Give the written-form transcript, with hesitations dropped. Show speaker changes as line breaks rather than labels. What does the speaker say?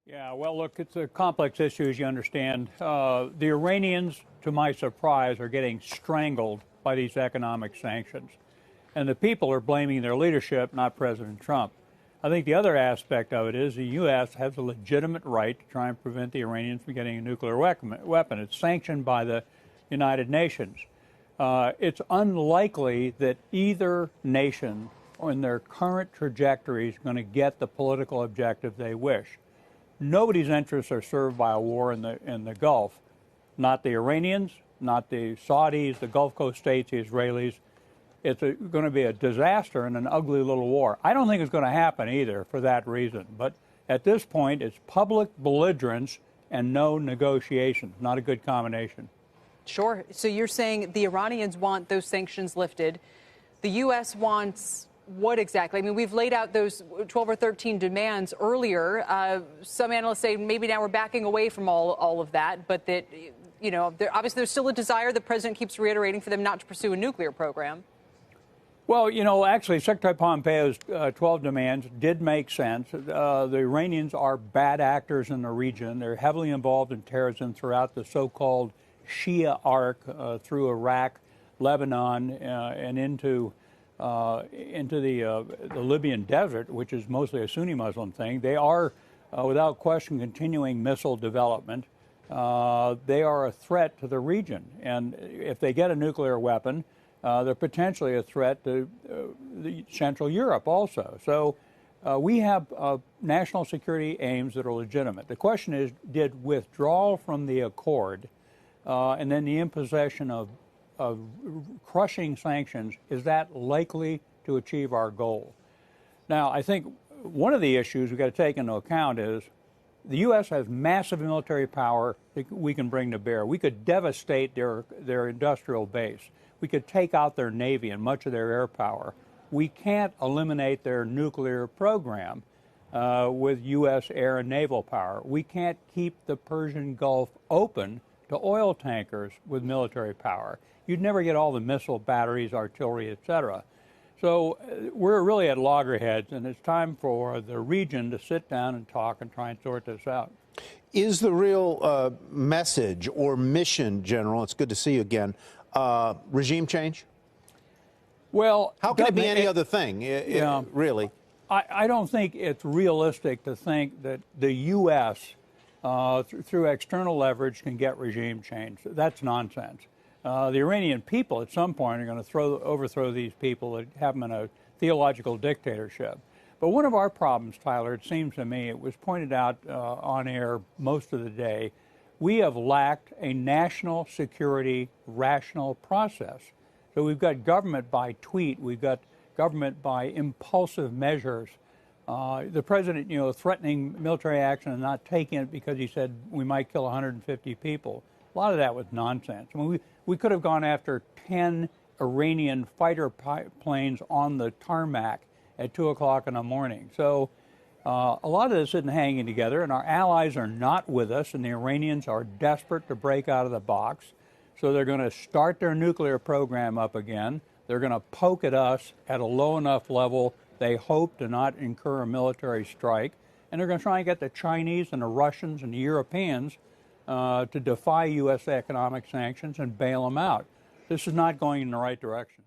Yeah, well, look, it's a complex issue, as you understand. The Iranians, to my surprise, are getting strangled by these economic sanctions. And the people are blaming their leadership, not President Trump. I think the other aspect of it is the U.S. has a legitimate right to try and prevent the Iranians from getting a nuclear weapon. It's sanctioned by the United Nations. It's unlikely that either nation in their current trajectory is going to get the political objective they wish. Nobody's interests are served by a war in the Gulf. Not the Iranians, not the Saudis, the Gulf Coast states, the Israelis. It's going to be a disaster and an ugly little war. I don't think it's going to happen either for that reason. But at this point, it's public belligerence and no negotiations. Not a good combination.
Sure. So you're saying the Iranians want those sanctions lifted. The U.S. wants what exactly? I mean, we've laid out those 12 or 13 demands earlier. Some analysts say maybe now we're backing away from all of that, but that, you know, obviously there's still a desire the president keeps reiterating for them not to pursue a nuclear program.
Well, you know, actually, Secretary Pompeo's 12 demands did make sense. The Iranians are bad actors in the region. They're heavily involved in terrorism throughout the so-called Shia arc through Iraq, Lebanon, and into the Libyan desert, which is mostly a Sunni Muslim thing. They are, without question, continuing missile development. They are a threat to the region. And if they get a nuclear weapon, they're potentially a threat to Central Europe also. So we have national security aims that are legitimate. The question is, did withdrawal from the accord and then the imposition of crushing sanctions, is that likely to achieve our goal? Now, I think one of the issues we've got to take into account is the U.S. has massive military power that we can bring to bear. We could devastate their industrial base. We could take out their Navy and much of their air power. We can't eliminate their nuclear program with U.S. air and naval power. We can't keep the Persian Gulf open to oil tankers with military power. You'd never get all the missile batteries, artillery, et cetera. So we're really at loggerheads, and it's time for the region to sit down and talk and try and sort this out.
Is the real message or mission, General, it's good to see you again, regime change?
Well,
how can it be any other thing, really?
I don't think it's realistic to think that the U.S., through external leverage, can get regime change. That's nonsense. The Iranian people at some point are going to overthrow these people and have them in a theological dictatorship. But one of our problems, Tyler, it seems to me, it was pointed out on air most of the day, we have lacked a national security rational process. So we've got government by tweet, we've got government by impulsive measures. The president, you know, threatening military action and not taking it because he said we might kill 150 people. A lot of that was nonsense. I mean, we could have gone after 10 Iranian fighter planes on the tarmac at 2 o'clock in the morning. So a lot of this isn't hanging together, and our allies are not with us, and the Iranians are desperate to break out of the box. So they're going to start their nuclear program up again. They're going to poke at us at a low enough level they hope to not incur a military strike. And they're going to try and get the Chinese and the Russians and the Europeans to defy U.S. economic sanctions and bail them out. This is not going in the right direction.